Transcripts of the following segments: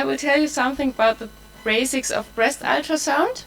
I will tell you something about the basics of breast ultrasound.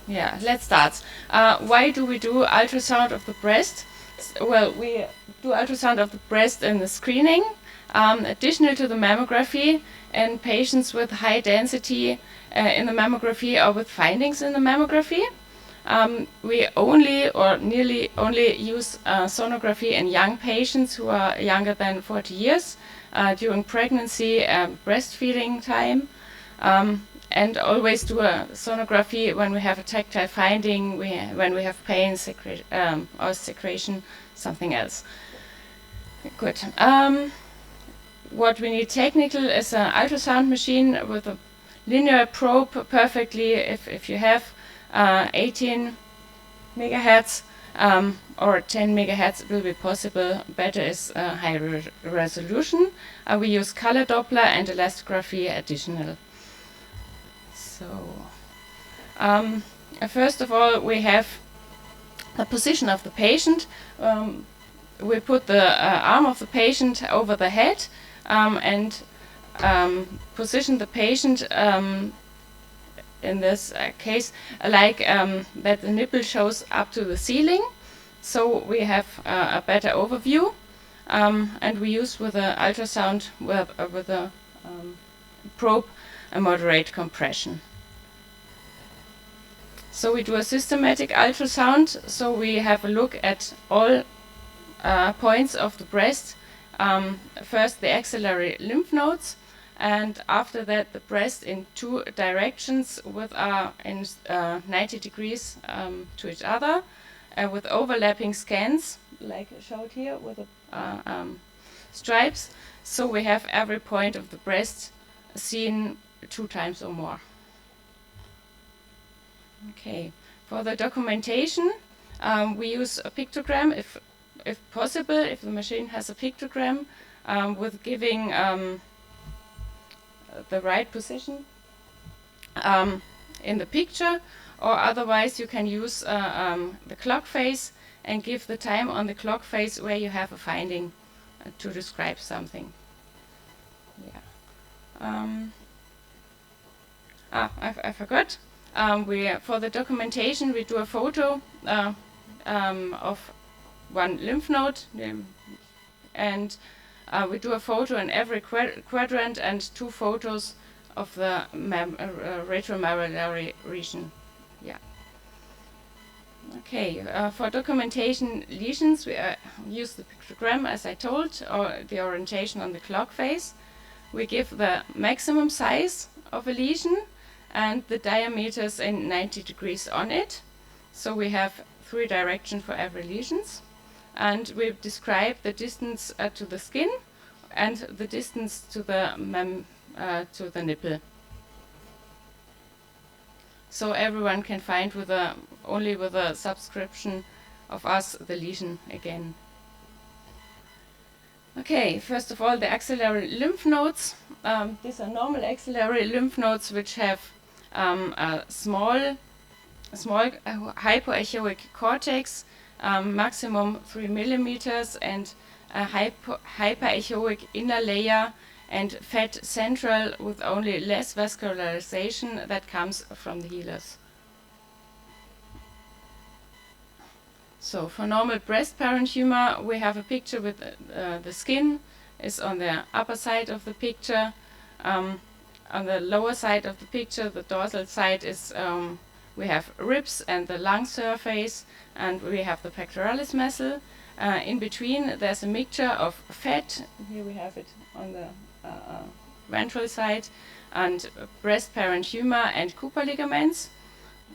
Yeah, let's start. Why do we do ultrasound of the breast? Well, we do ultrasound of the breast in the screening, additional to the mammography, in patients with high density in the mammography or with findings in the mammography. We only or nearly only use sonography in young patients who are younger than 40 years during pregnancy and breastfeeding time. And always do a sonography when we have a tactile finding, when we have pain, or secretion, something else. Good. What we need technical is an ultrasound machine with a linear probe perfectly. If you have 18 megahertz or 10 megahertz, it will be possible. Better is high resolution. We use color Doppler and elastography additional. So, first of all, we have the position of the patient. We put the arm of the patient over the head and position the patient in this case like that the nipple shows up to the ceiling. So we have a better overview, and we use with the ultrasound with a probe a moderate compression. So we do a systematic ultrasound, so we have a look at all points of the breast. First the axillary lymph nodes, and after that the breast in two directions with in 90 degrees to each other, with overlapping scans, like showed here with the stripes. So we have every point of the breast seen 2 times or more. Okay, for the documentation, we use a pictogram if possible, if the machine has a pictogram, with giving the right position in the picture, or otherwise you can use the clock face and give the time on the clock face where you have a finding to describe something. Yeah. I forgot. For the documentation, we do a photo of one lymph node, and we do a photo in every quadrant and 2 photos of the retromedullary region. Yeah. Okay. For documentation lesions, we use the pictogram, as I told, or the orientation on the clock face. We give the maximum size of a lesion and the diameters in 90 degrees on it. So we have 3 directions for every lesions. And we describe the distance to the skin and the distance to the nipple. So everyone can find only with a subscription of us the lesion again. Okay, first of all, the axillary lymph nodes. These are normal axillary lymph nodes which have a small hypoechoic cortex, maximum 3 millimeters, and a hyperechoic inner layer, and fat central with only less vascularization that comes from the healers. So for normal breast parenchyma, we have a picture with the skin is on the upper side of the picture. On the lower side of the picture, the dorsal side is we have ribs and the lung surface, and we have the pectoralis muscle. In between, there's a mixture of fat. Here we have it on the ventral side, and breast parenchyma and Cooper ligaments.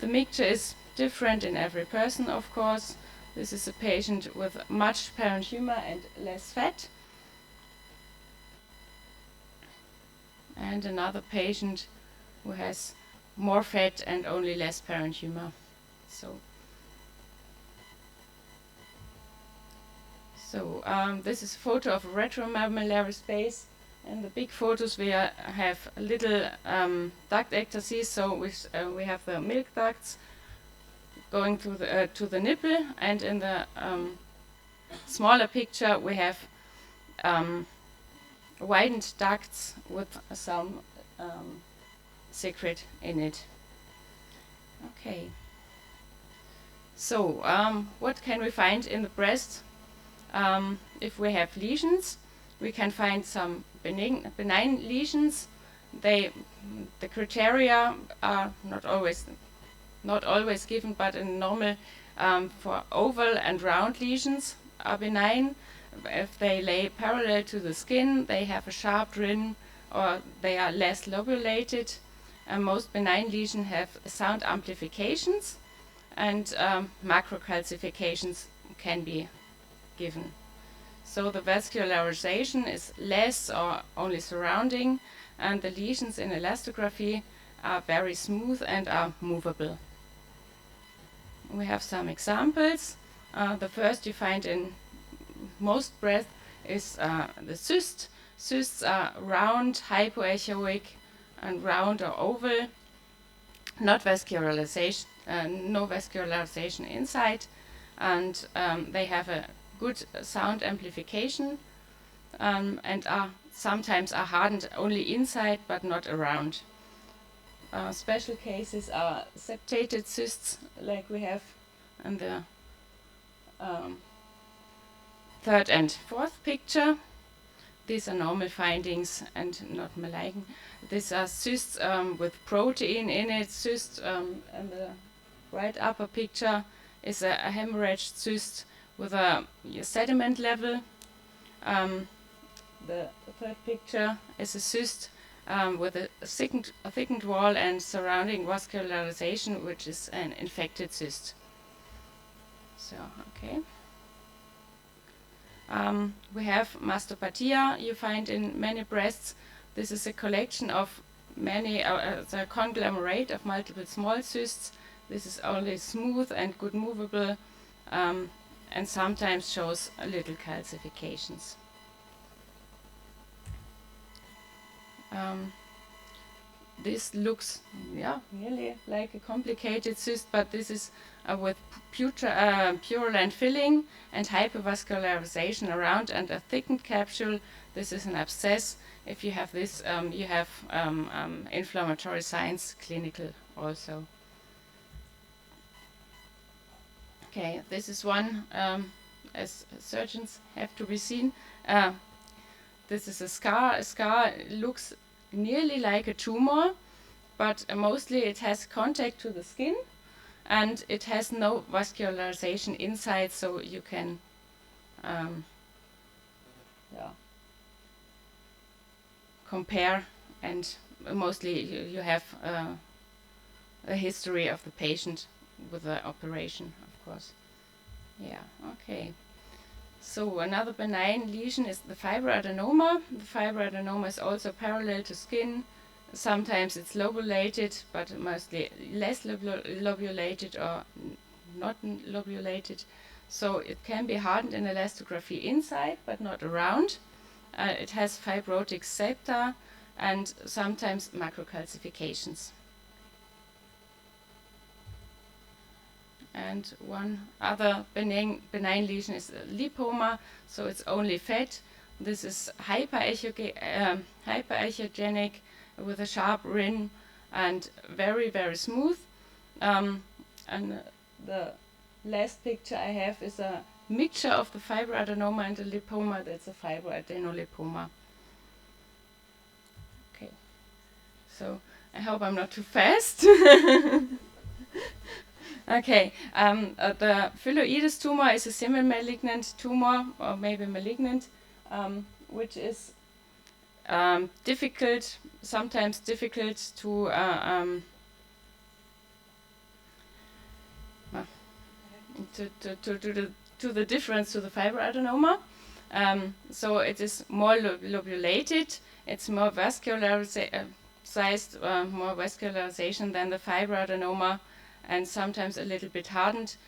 The mixture is different in every person, of course. This is a patient with much parenchyma and less fat. And another patient who has more fat and only less parenchyma. So this is a photo of retromammillary space. In the big photos we have a little duct ectasis, so we have the milk ducts going to the nipple, and in the smaller picture we have widened ducts with some secret in it. Okay. So, what can we find in the breast? If we have lesions, we can find some benign lesions. The criteria are not always given, but in normal for oval and round lesions are benign. If they lay parallel to the skin, they have a sharp rim, or they are less lobulated. Most benign lesions have sound amplifications, and macrocalcifications can be given. So the vascularization is less or only surrounding, and the lesions in elastography are very smooth and are movable. We have some examples. The first you find in most breasts is the cyst. Cysts are round, hypoechoic, and round or oval. Not vascularization, no vascularization inside, and they have a good sound amplification, and sometimes are hardened only inside but not around. Special cases are septated cysts, like we have in the third and fourth picture. These are normal findings and not malignant. These are cysts with protein in it. Cyst in the right upper picture is a hemorrhaged cyst with a sediment level. The third picture is a cyst with a thickened wall and surrounding vascularization, which is an infected cyst. So, okay. We have mastopathia you find in many breasts. This is a collection of many, the conglomerate of multiple small cysts. This is only smooth and good movable, and sometimes shows a little calcifications. This looks, nearly like a complicated cyst, but this is with purulent filling and hypervascularization around and a thickened capsule. This is an abscess. If you have this, you have inflammatory signs, clinical also. Okay, this is one, as surgeons have to be seen. This is a scar. A scar looks nearly like a tumor, but mostly it has contact to the skin, and it has no vascularization inside, so you can compare, and mostly you have a history of the patient with the operation, of course. Yeah, okay. So another benign lesion is the fibroadenoma. The fibroadenoma is also parallel to skin. Sometimes it's lobulated, but mostly less lobulated or not lobulated. So it can be hardened in elastography inside, but not around. It has fibrotic septa and sometimes macrocalcifications. And one other benign lesion is lipoma, so it's only fat. This is hyperechogenic with a sharp rim and very, very smooth. And the last picture I have is a mixture of the fibroadenoma and the lipoma. That's a fibroadenolipoma. Okay, so I hope I'm not too fast. Okay, the phylloides tumor is a semi-malignant tumor, or maybe malignant, which is sometimes difficult to the difference to the fibroadenoma. So it is more lobulated, it's more vascularized, more vascularization than the fibroadenoma, and sometimes a little bit hardened.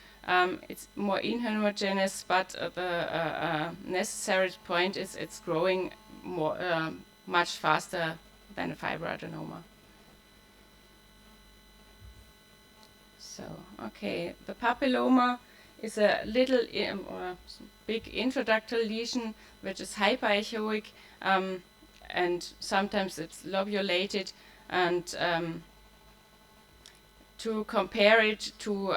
It's more inhomogeneous, but the necessary point is it's growing more, much faster than a fibroadenoma. So, okay, the papilloma is a little or big introductal lesion which is hyperechoic. and sometimes it's lobulated, and to compare it to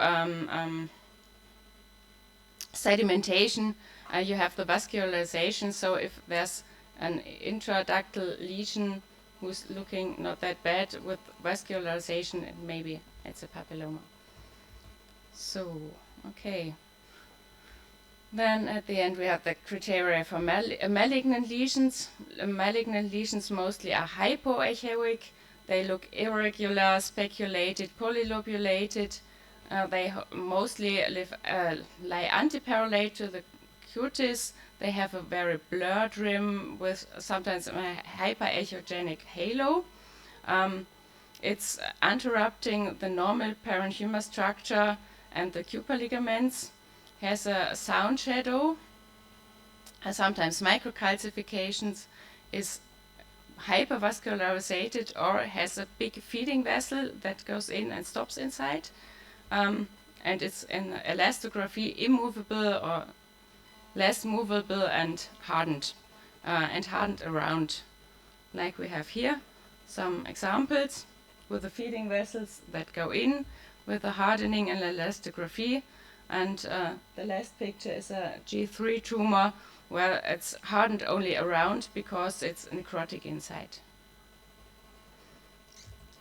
sedimentation, you have the vascularization. So if there's an intraductal lesion who's looking not that bad with vascularization, maybe it's a papilloma. So, okay. Then at the end we have the criteria for malignant lesions. Malignant lesions mostly are hypoechoic. They look irregular, speculated, polylobulated. They mostly lie antiparallel to the cutis. They have a very blurred rim with sometimes a hyperechogenic halo. It's interrupting the normal parenchyma structure and the Cooper ligaments. Has a sound shadow, sometimes microcalcifications, is hypervascularizated or has a big feeding vessel that goes in and stops inside, and it's in elastography immovable or less movable and hardened around, like we have here. Some examples with the feeding vessels that go in with the hardening and elastography. And the last picture is a G3 tumor where it's hardened only around because it's necrotic inside.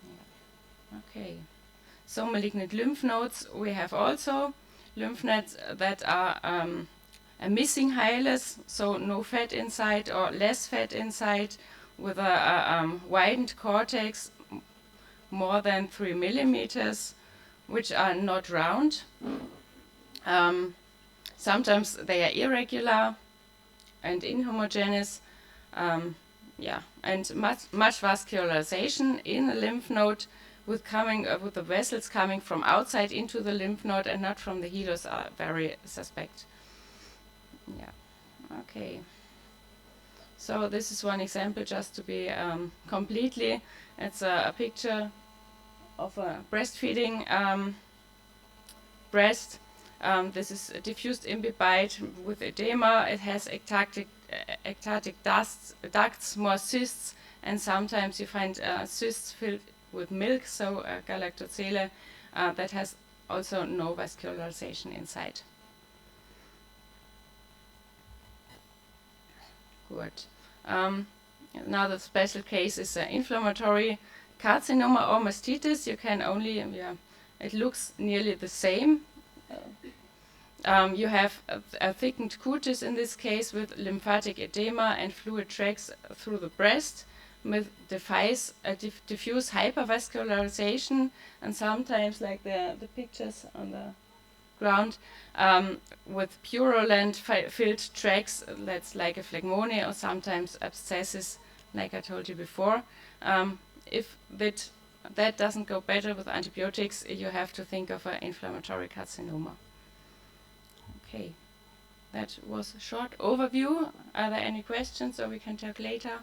Yeah. Okay, so malignant lymph nodes we have also. Lymph nodes that are a missing hilus, so no fat inside or less fat inside, with a widened cortex more than 3 millimeters, which are not round. Sometimes they are irregular and inhomogeneous, and much vascularization in the lymph node, with the vessels coming from outside into the lymph node and not from the hilus are very suspect. Yeah, okay. So this is one example, just to be completely. It's a picture of a breastfeeding breast. This is a diffused imbibite with edema. It has ectatic ducts, more cysts, and sometimes you find cysts filled with milk, so galactocele that has also no vascularization inside. Good. Now the special case is inflammatory carcinoma or mastitis. You can only, it looks nearly the same. You have a thickened cutis in this case with lymphatic edema and fluid tracks through the breast, with diffuse hypervascularization, and sometimes, like the pictures on the ground, with purulent filled tracks, that's like a phlegmone, or sometimes abscesses, like I told you before. If that doesn't go better with antibiotics, you have to think of an inflammatory carcinoma. Okay, that was a short overview. Are there any questions, or we can talk later?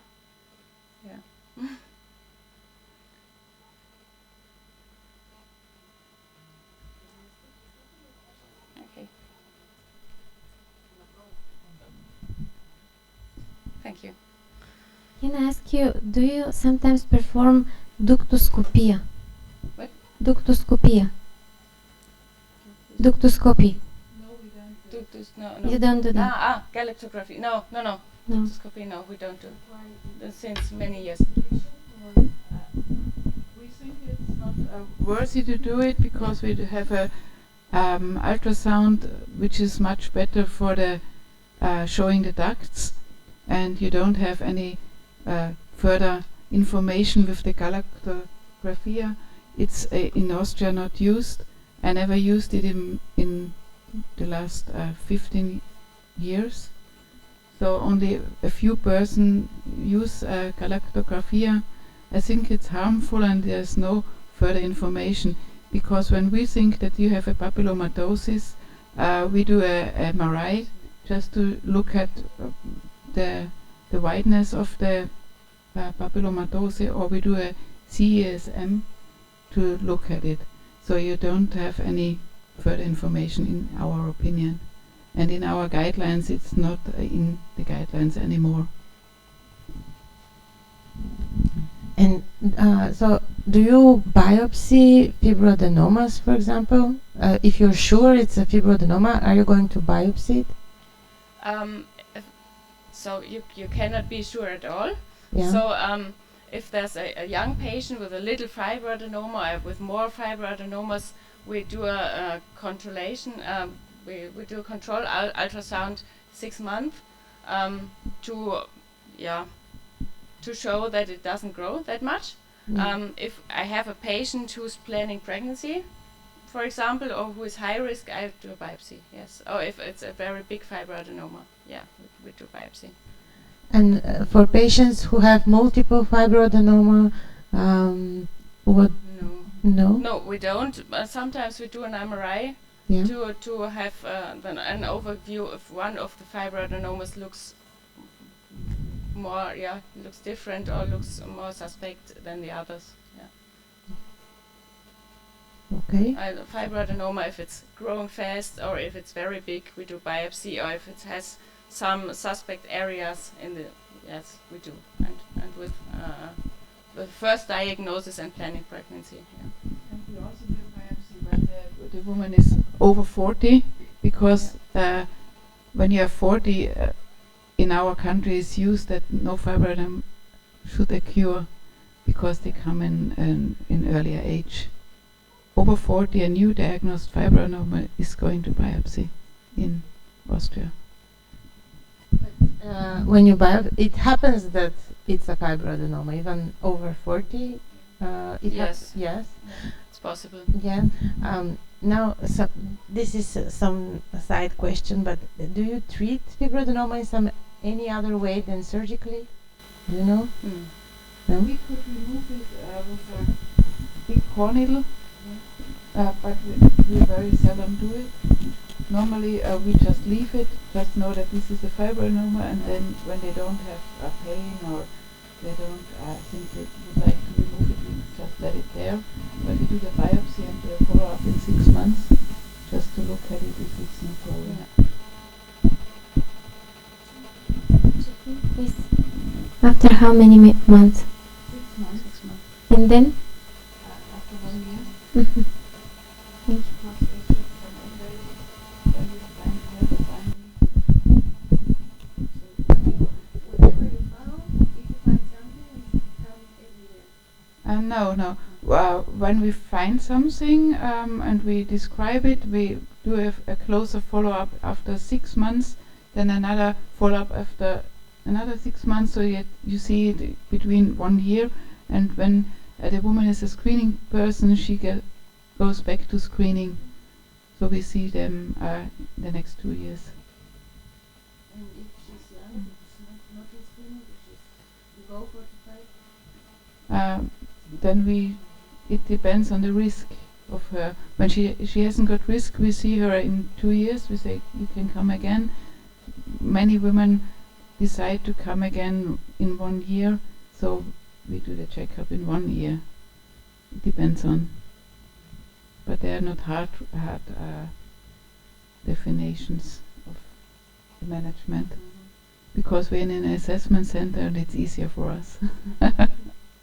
Yeah. Okay. Thank you. Can I ask you, do you sometimes perform ductoscopy? What? Ductoscopy. Ductoscopy. No. You don't do that? Galactography. No. Ductoscopy, no, we don't do. Since many years. We think it's not worthy to do it because we have a ultrasound which is much better for the showing the ducts, and you don't have any further information with the galactography. It's in Austria not used. I never used it in the last 15 years. So only a few persons use galactography. I think it's harmful, and there's no further information, because when we think that you have a papillomatosis, we do a MRI just to look at the wideness of the papillomatose, or we do a CESM to look at it. So you don't have any further information, in our opinion. And in our guidelines, it's not in the guidelines anymore. And so, do you biopsy fibroadenomas, for example? If you're sure it's a fibroadenoma, are you going to biopsy it? So you cannot be sure at all. Yeah. So if there's a young patient with a little fibroadenoma or with more fibroadenomas, we do a controlation. We do a control ultrasound 6 months to to show that it doesn't grow that much. If I have a patient who's planning pregnancy, for example, or who is high risk, I do a biopsy. Yes. Or if it's a very big fibroadenoma, yeah, we do biopsy. And for patients who have multiple fibroadenoma, what? No. No. No, we don't. Sometimes we do an MRI Yeah. to have an overview if one of the fibroadenomas looks more, looks different or looks more suspect than the others. Yeah. Okay. Fibroadenoma, if it's growing fast or if it's very big, we do biopsy, or if it has some suspect areas in the, yes, we do. And with the first diagnosis and planning pregnancy. Yeah. And we also do biopsy when the woman is over 40, because when you are 40, in our country it's used that no fibroadenoma should occur because they come in earlier age. Over 40, a new diagnosed fibroadenoma is going to biopsy in Austria. When you biopsy, it happens that it's a fibroadenoma, even over 40. Yes. Yes. It's possible. Yeah. Now, this is some side question, but do you treat fibroadenoma in any other way than surgically? Do you know? No? We could remove it with a big core needle, but we very seldom do it. Normally we just leave it, just know that this is a fibroadenoma, and then when they don't have pain or they don't think they would like to remove it, we just let it there. But we do the biopsy and the follow-up in 6 months, just to look at it if it's not growing. Please. After how many months? 6 months. 6 months. And then? After 1 year. Thank you. No. When we find something and we describe it, we do a closer follow-up after 6 months, then another follow-up after another 6 months, so you see it between 1 year. And when the woman is a screening person, she goes back to screening, so we see them the next 2 years. And if she's young, it's not in screening, if she's below 45? Then it depends on the risk of her. When she hasn't got risk, we see her in 2 years. We say you can come again. Many women decide to come again in 1 year, so we do the checkup in 1 year. It depends on, but they are not hard definitions of the management, because we're in an assessment center and it's easier for us.